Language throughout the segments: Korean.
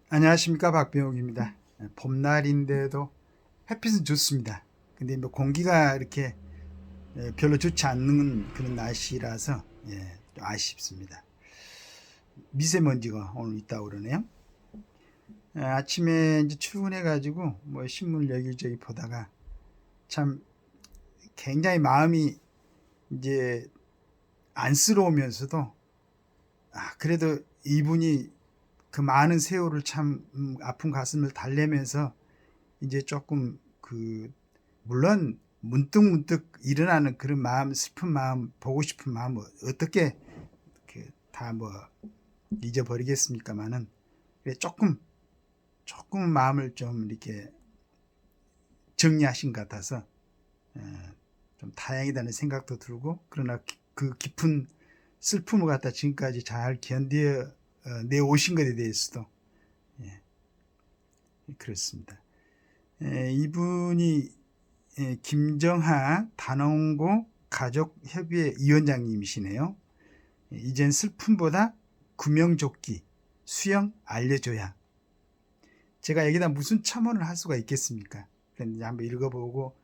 안녕하십니까, 박병욱입니다. 봄날인데도 햇빛은 좋습니다. 근데 뭐 공기가 이렇게 별로 좋지 않는 그런 날씨라서 좀 아쉽습니다. 미세먼지가 오늘 있다고 그러네요. 아침에 이제 출근해가지고 뭐 신문을 여기저기 보다가 참 굉장히 마음이 이제 안쓰러우면서도 그래도 이분이 그 많은 세월을 참 아픈 가슴을 달래면서 이제 조금 물론 문득문득 일어나는 그런 마음, 슬픈 마음, 보고 싶은 마음 어떻게 다 뭐 잊어버리겠습니까만은 조금 마음을 좀 이렇게 정리하신 것 같아서 좀 다행이다는 생각도 들고, 그러나 그 깊은 슬픔을 갖다 지금까지 잘 견뎌 내오신 것에 대해서도 그렇습니다. 이분이 김정하 단원고 가족협의회 위원장님이시네요. 이젠 슬픔보다 구명조끼, 수영 알려줘야. 제가 여기다 무슨 첨언을 할 수가 있겠습니까? 그런데 한번 읽어보고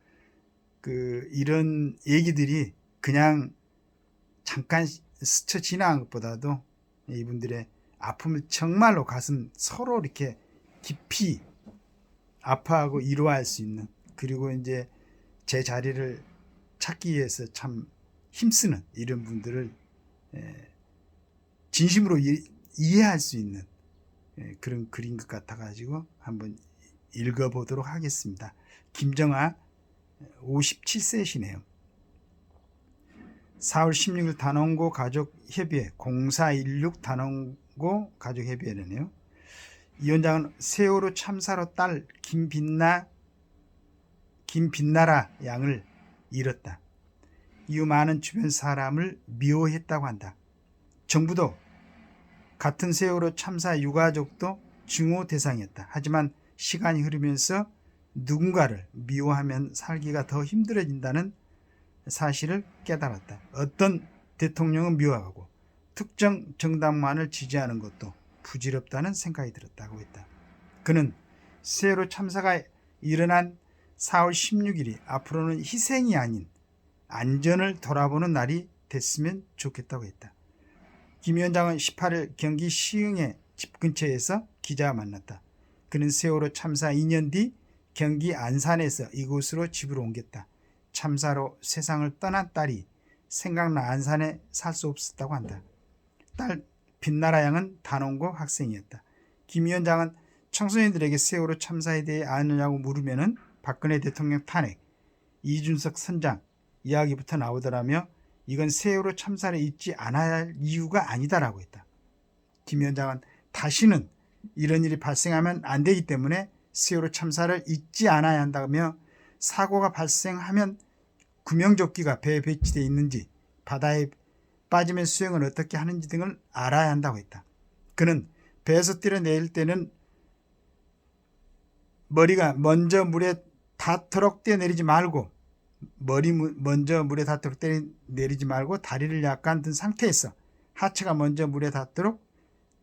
이런 얘기들이 그냥 잠깐 스쳐 지나간 것보다도 이분들의 아픔을 정말로 가슴 서로 이렇게 깊이 아파하고 위로할 수 있는, 그리고 이제 제 자리를 찾기 위해서 참 힘쓰는 이런 분들을 진심으로 이해할 수 있는 그런 글인 것 같아 가지고 한번 읽어보도록 하겠습니다. 김정아 57세시네요. 4월 16일 단원고 가족협의회 0416 단원고 가족협의회네요. 이 위원장은 세월호 참사로 딸 김빛나라 양을 잃었다. 이후 많은 주변 사람을 미워했다고 한다. 정부도 같은 세월호 참사 유가족도 증오 대상이었다. 하지만 시간이 흐르면서 누군가를 미워하면 살기가 더 힘들어진다는 사실을 깨달았다. 어떤 대통령은 미워하고 특정 정당만을 지지하는 것도 부질없다는 생각이 들었다고 했다. 그는 세월호 참사가 일어난 4월 16일이 앞으로는 희생이 아닌 안전을 돌아보는 날이 됐으면 좋겠다고 했다. 김 위원장은 18일 경기 시흥의 집 근처에서 기자와 만났다. 그는 세월호 참사 2년 뒤 경기 안산에서 이곳으로 집으로 옮겼다. 참사로 세상을 떠난 딸이 생각나 안산에 살 수 없었다고 한다. 딸 빛나라 양은 단원고 학생이었다. 김 위원장은 청소년들에게 세월호 참사에 대해 아느냐고 물으면은 박근혜 대통령 탄핵, 이준석 선장 이야기부터 나오더라며 이건 세월호 참사를 잊지 않아야 할 이유가 아니다라고 했다. 김 위원장은 다시는 이런 일이 발생하면 안 되기 때문에 세월호 참사를 잊지 않아야 한다며 사고가 발생하면 구명조끼가 배에 배치되어 있는지, 바다에 빠지면 수영을 어떻게 하는지 등을 알아야 한다고 했다. 그는 배에서 뛰어내릴 때는 머리가 먼저 물에 닿도록 뛰어내리지 말고 다리를 약간 든 상태에서 하체가 먼저 물에 닿도록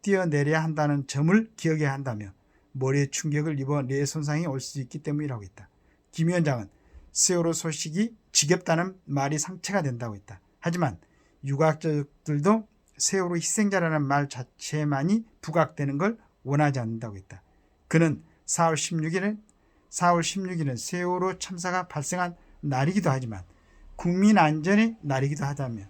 뛰어내려야 한다는 점을 기억해야 한다며 머리에 충격을 입어 뇌 손상이 올 수 있기 때문이라고 했다. 김 위원장은 세월호 소식이 지겹다는 말이 상처가 된다고 했다. 하지만 유가족들도 세월호 희생자라는 말 자체만이 부각되는 걸 원하지 않는다고 했다. 그는 4월 16일은 세월호 참사가 발생한 날이기도 하지만 국민 안전의 날이기도 하다며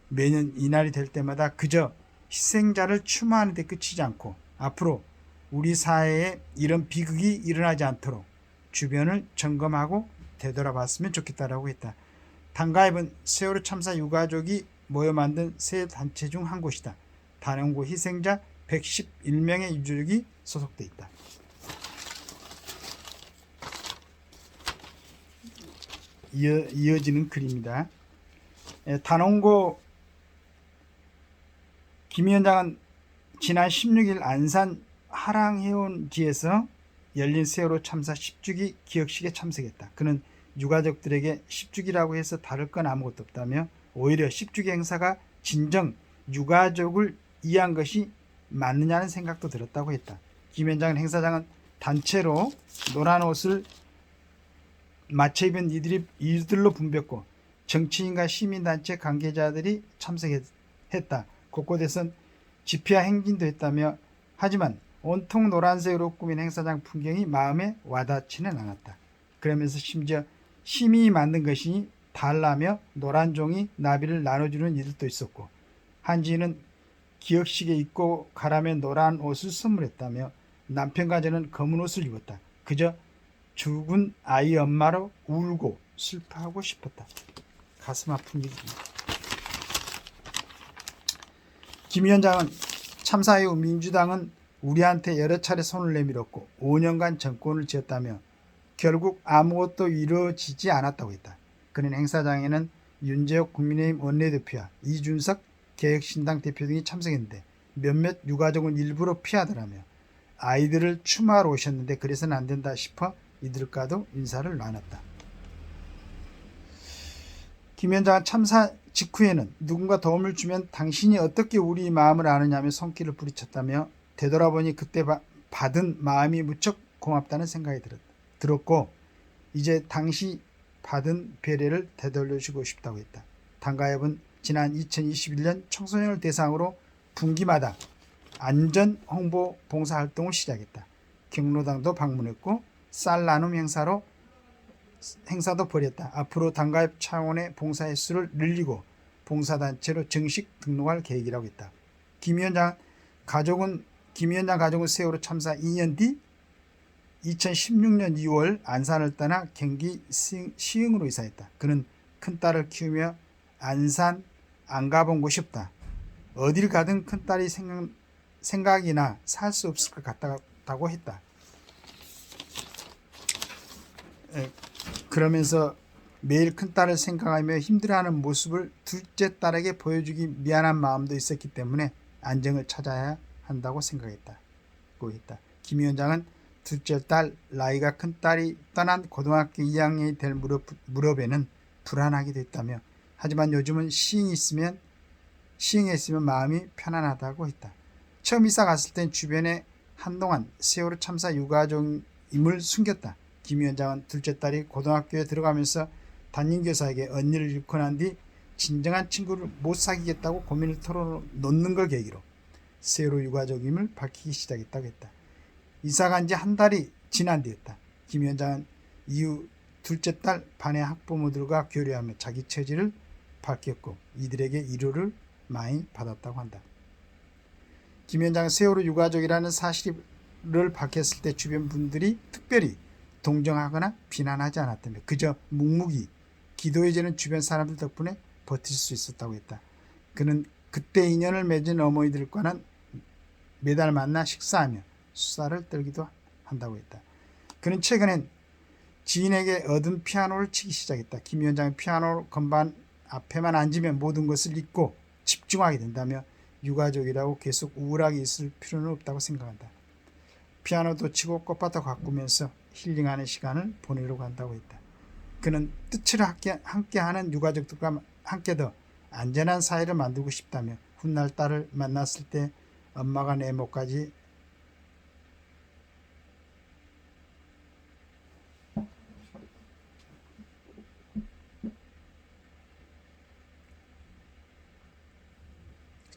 매년 이날이 될 때마다 그저 희생자를 추모하는 데 그치지 않고 앞으로 우리 사회에 이런 비극이 일어나지 않도록 주변을 점검하고 되돌아봤으면 좋겠다라고 했다. 단가입은 세월호 참사 유가족이 모여 만든 세 단체 중 한 곳이다. 단원고 희생자 111명의 유족이 소속돼 있다. 이어지는 글입니다. 단원고 김 위원장은 지난 16일 안산 하랑해운지에서 열린 세월호 참사 10주기 기억식에 참석했다. 그는 유가족들에게 10주기라고 해서 다를 건 아무것도 없다며 오히려 10주기 행사가 진정 유가족을 이해한 것이 맞느냐는 생각도 들었다고 했다. 김현장 행사장은 단체로 노란 옷을 맞춰 입은 이들로 붐볐고 정치인과 시민단체 관계자들이 참석했다. 곳곳에선 집회와 행진도 했다며 하지만 온통 노란색으로 꾸민 행사장 풍경이 마음에 와닿지는 않았다. 그러면서 심지어 시민이 만든 것이니 달라며 노란 종이 나비를 나눠주는 이들도 있었고 한지인은 기억식에 입고 가라며 노란 옷을 선물했다며 남편과 저는 검은 옷을 입었다. 그저 죽은 아이 엄마로 울고 슬퍼하고 싶었다. 가슴 아픈 일입니다. 김 위원장은 참사 이후 민주당은 우리한테 여러 차례 손을 내밀었고 5년간 정권을 쥐었다며 결국 아무것도 이루어지지 않았다고 했다. 그는 행사장에는 윤재옥 국민의힘 원내대표와 이준석 개혁신당 대표 등이 참석했는데 몇몇 유가족은 일부러 피하더라며 아이들을 추모하러 오셨는데 그래서는 안 된다 싶어 이들과도 인사를 나눴다. 김 위원장은 참사 직후에는 누군가 도움을 주면 당신이 어떻게 우리 마음을 아느냐며 손길을 부리쳤다며 되돌아보니 그때 받은 마음이 무척 고맙다는 생각이 들었고 이제 당시 받은 배려를 되돌려주고 싶다고 했다. 당가협은 지난 2021년 청소년을 대상으로 분기마다 안전 홍보 봉사활동을 시작했다. 경로당도 방문했고 쌀 나눔 행사도 벌였다. 앞으로 당가협 차원의 봉사 횟수를 늘리고 봉사단체로 정식 등록할 계획이라고 했다. 김 위원장 가족은 세월호 참사 2년 뒤 2016년 2월 안산을 떠나 경기 시흥으로 이사했다. 그는 큰딸을 키우며 안산 안 가본 곳이 없다. 어딜 가든 큰딸이 생각이나 살 수 없을 것 같다고 했다. 그러면서 매일 큰딸을 생각하며 힘들어하는 모습을 둘째 딸에게 보여주기 미안한 마음도 있었기 때문에 안정을 찾아야 한다고 생각했다. 김 위원장은 둘째 딸 나이가 큰 딸이 떠난 고등학교 2학년이 될 무렵에는 불안하기도 했다며 하지만 요즘은 시흥에 있으면 마음이 편안하다고 했다. 처음 이사 갔을 땐 주변에 한동안 세월호 참사 유가족임을 숨겼다. 김 위원장은 둘째 딸이 고등학교에 들어가면서 담임교사에게 언니를 잃고 난 뒤 진정한 친구를 못 사귀겠다고 고민을 털어놓는 걸 계기로 세월호 유가족임을 밝히기 시작했다고 했다. 이사 간 지 한 달이 지난 뒤였다. 김 위원장은 이후 둘째 딸 반의 학부모들과 교류하며 자기 처지를 밝혔고 이들에게 위로를 많이 받았다고 한다. 김 위원장은 세월호 유가족이라는 사실을 밝혔을 때 주변 분들이 특별히 동정하거나 비난하지 않았다며 그저 묵묵히 기도해주는 주변 사람들 덕분에 버틸 수 있었다고 했다. 그는 그때 인연을 맺은 어머니들과는 매달 만나 식사하며 수다를 떨기도 한다고 했다. 그는 최근엔 지인에게 얻은 피아노를 치기 시작했다. 김 위원장은 피아노 건반 앞에만 앉으면 모든 것을 잊고 집중하게 된다며 유가족이라고 계속 우울하게 있을 필요는 없다고 생각한다. 피아노도 치고 꽃밭도 가꾸면서 힐링하는 시간을 보내려고 한다고 했다. 그는 뜻을 함께하는 유가족들과 함께 더 안전한 사회를 만들고 싶다며 훗날 딸을 만났을 때 엄마가 내 목까지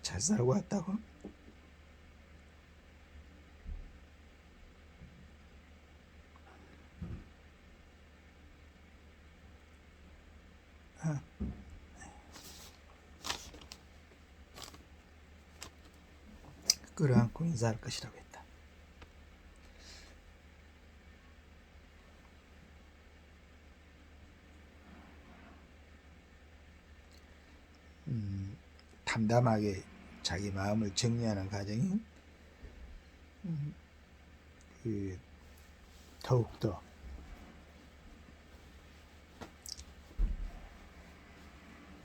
잘 살고 왔다고? 끌어안고 인사할 것이라고 했다. 담담하게 자기 마음을 정리하는 과정이 더욱더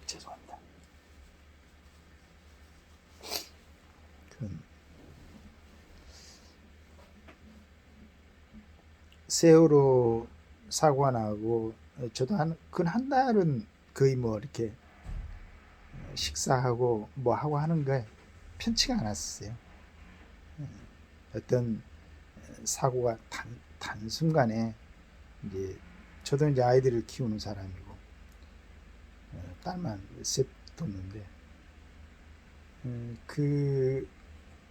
죄송합니다. 세월호 사고가 나고 저도 한 달은 거의 뭐 이렇게 식사하고 뭐 하고 하는 게 편치가 않았어요. 어떤 사고가 단순간에 이제 저도 이제 아이들을 키우는 사람이고 딸만 셋 뒀는데 그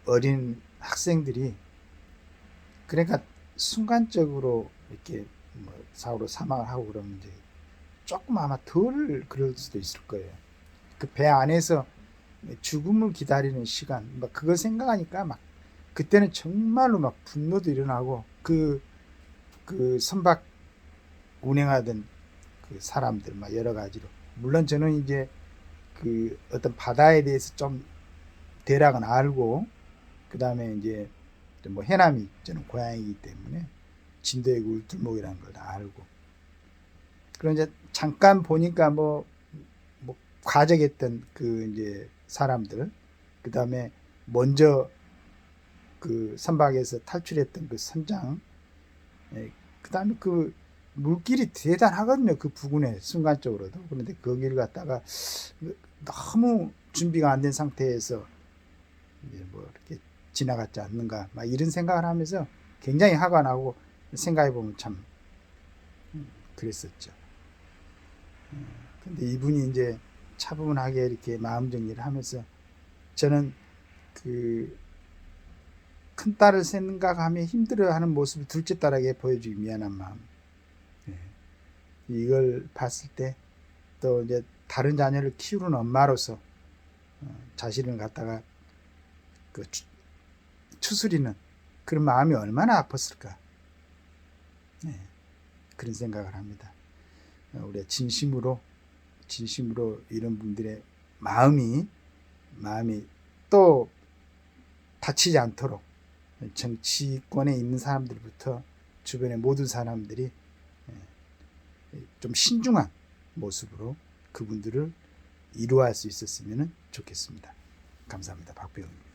어린 학생들이 그러니까 순간적으로 이렇게 뭐 사고로 사망을 하고 그러면 이제 조금 아마 덜 그럴 수도 있을 거예요. 그 배 안에서 죽음을 기다리는 시간, 막 그걸 생각하니까 막 그때는 정말로 막 분노도 일어나고 그 선박 운행하던 그 사람들 막 여러 가지로 물론 저는 이제 그 어떤 바다에 대해서 좀 대략은 알고 그 다음에 이제 뭐 해남이 저는 고향이기 때문에 진도의 울tur목이라는 걸 다 알고 그런 이제 잠깐 보니까 뭐 과적했던 그 이제 사람들 그 다음에 먼저 그 선박에서 탈출했던 그 선장 그 다음에 그 물길이 대단하거든요. 그 부근에 순간적으로도. 그런데 거기를 갖다가 너무 준비가 안 된 상태에서 이제 뭐 이렇게 지나갔지 않는가 막 이런 생각을 하면서 굉장히 화가 나고 생각해 보면 참 그랬었죠. 근데 이분이 이제 차분하게 이렇게 마음 정리를 하면서 저는 그 큰 딸을 생각하며 힘들어하는 모습을 둘째 딸에게 보여주기 미안한 마음 이걸 봤을 때 또 이제 다른 자녀를 키우는 엄마로서 자신을 갖다가 그 추스리는 그런 마음이 얼마나 아팠을까 그런 생각을 합니다. 우리가 진심으로 이런 분들의 마음이 또 다치지 않도록 정치권에 있는 사람들부터 주변의 모든 사람들이 좀 신중한 모습으로 그분들을 이루어할 수 있었으면 좋겠습니다. 감사합니다. 박병훈입니다.